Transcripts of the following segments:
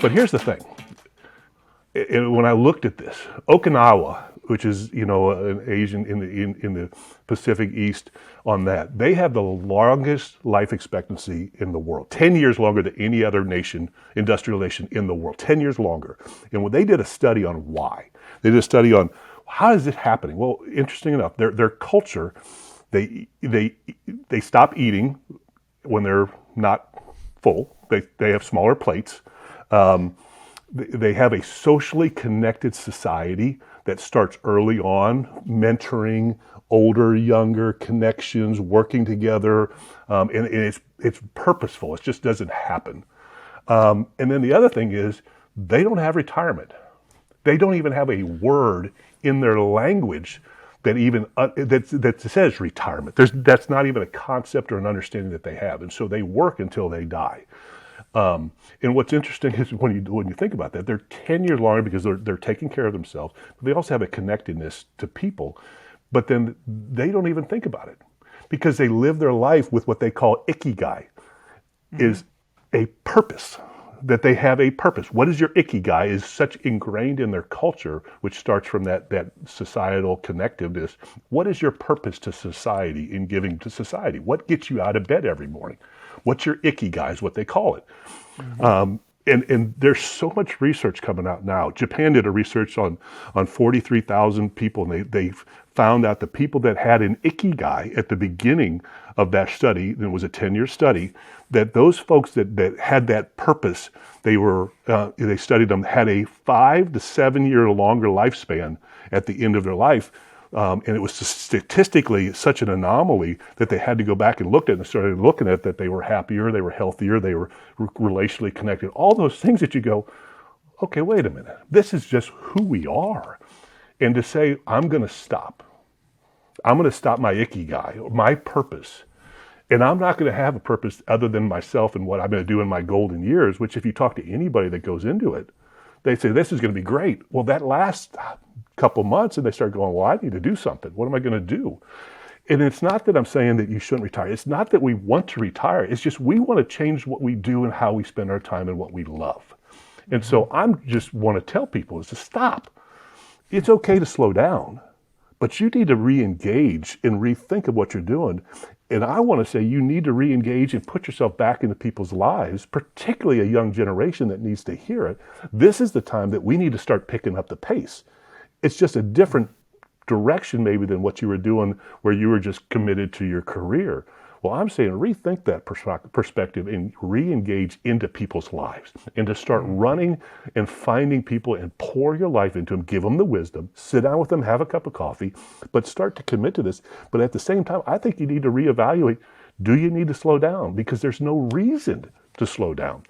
But here's the thing. When I looked at this, Okinawa, which is an Asian in the Pacific East, on that they have the longest life expectancy in the world, 10 years longer than any other nation, industrial nation in the world, 10 years longer. And when they did a study on why, they did a study on how is it happening. Well, interesting enough, their culture, they stop eating when they're not full. They have smaller plates. They have a socially connected society that starts early on, mentoring older, younger connections, working together, and it's purposeful. It just doesn't happen. And then the other thing is they don't have retirement. They don't even have a word in their language that even that says retirement. That's not even a concept or an understanding that they have, and so they work until they die. And what's interesting is when you think about that, they're 10 years longer because they're taking care of themselves. But they also have a connectedness to people, but then they don't even think about it because they live their life with what they call ikigai, is a purpose, that they have a purpose. What is your ikigai is such ingrained in their culture, which starts from that societal connectiveness. What is your purpose to society in giving to society? What gets you out of bed every morning? What's your ikigai is what they call it. And there's so much research coming out now. Japan did a research on 43,000 people, and they found out the people that had an ikigai at the beginning of that study, and it was a 10-year study, that those folks that had that purpose, they studied them, had a 5 to 7 year longer lifespan at the end of their life. And it was statistically such an anomaly that they had to go back and look at it and started looking at that they were happier, they were healthier, they were relationally connected. All those things that you go, okay, wait a minute. This is just who we are. And to say, I'm going to stop my ikigai, or my purpose. And I'm not going to have a purpose other than myself and what I'm going to do in my golden years, which if you talk to anybody that goes into it, they say, this is going to be great. Well, that lasts couple months and they start going, well, I need to do something. What am I going to do? And it's not that I'm saying that you shouldn't retire. It's not that we want to retire. It's just we want to change what we do and how we spend our time and what we love. And so I'm just want to tell people is to stop. It's okay to slow down, but you need to re-engage and rethink of what you're doing. And I want to say you need to re-engage and put yourself back into people's lives, particularly a young generation that needs to hear it. This is the time that we need to start picking up the pace. It's just a different direction maybe than what you were doing where you were just committed to your career. Well, I'm saying rethink that perspective and re-engage into people's lives and to start running and finding people and pour your life into them, give them the wisdom, sit down with them, have a cup of coffee, but start to commit to this. But at the same time, I think you need to reevaluate, do you need to slow down? Because there's no reason to slow down.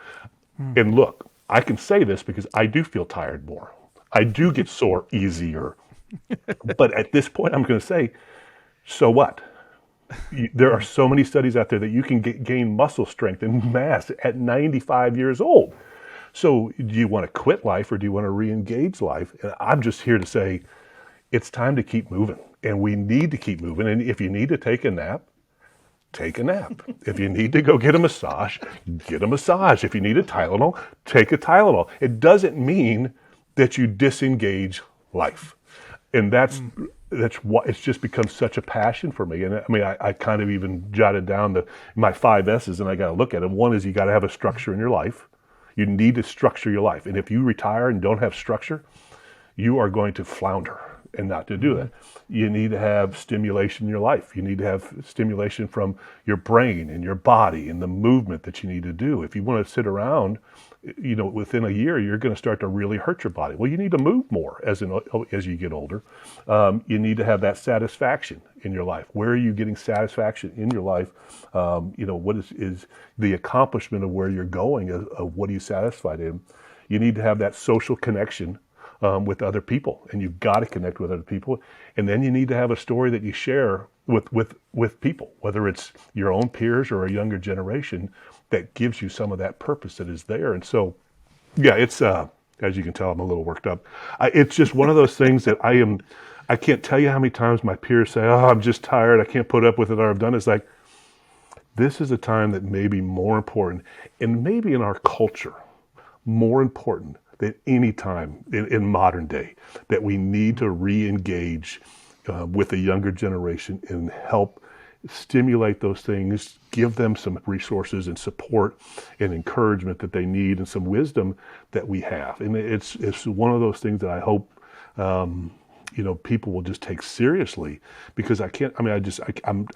And look, I can say this because I do feel tired more. I do get sore easier. But at this point, I'm going to say, so what? There are so many studies out there that you can gain muscle strength and mass at 95 years old. So do you want to quit life or do you want to re-engage life? And I'm just here to say, it's time to keep moving. And we need to keep moving. And if you need to take a nap, take a nap. If you need to go get a massage, get a massage. If you need a Tylenol, take a Tylenol. It doesn't mean that you disengage life. And that's what it's just become such a passion for me. And I mean, I kind of even jotted down my 5 S's and I got to look at them. One is you got to have a structure in your life. You need to structure your life. And if you retire and don't have structure, you are going to flounder. And not to do that. You need to have stimulation in your life. You need to have stimulation from your brain and your body and the movement that you need to do. If you want to sit around, within a year, you're going to start to really hurt your body. Well, you need to move more as you get older. You need to have that satisfaction in your life. Where are you getting satisfaction in your life? What is the accomplishment of where you're going? Of what are you satisfied in? You need to have that social connection with other people, and you've got to connect with other people. And then you need to have a story that you share with people, whether it's your own peers or a younger generation, that gives you some of that purpose that is there. And so, yeah, it's as you can tell, I'm a little worked up. It's just one of those things that I can't tell you how many times my peers say, "Oh, I'm just tired. I can't put up with it," or "I've done it." It's like, this is a time that may be more important, and maybe in our culture, more important than any time in modern day, that we need to re-engage with the younger generation and help stimulate those things, give them some resources and support and encouragement that they need, and some wisdom that we have. And it's one of those things that I hope people will just take seriously, because I can't. I mean,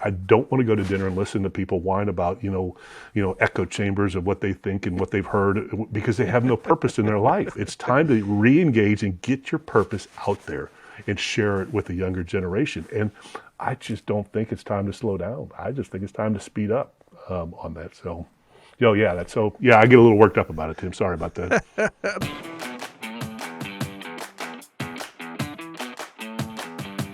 I don't want to go to dinner and listen to people whine about echo chambers of what they think and what they've heard, because they have no purpose in their life. It's time to re-engage and get your purpose out there and share it with the younger generation. And I just don't think it's time to slow down. I just think it's time to speed up on that. So, yeah, I get a little worked up about it, Tim. Sorry about that.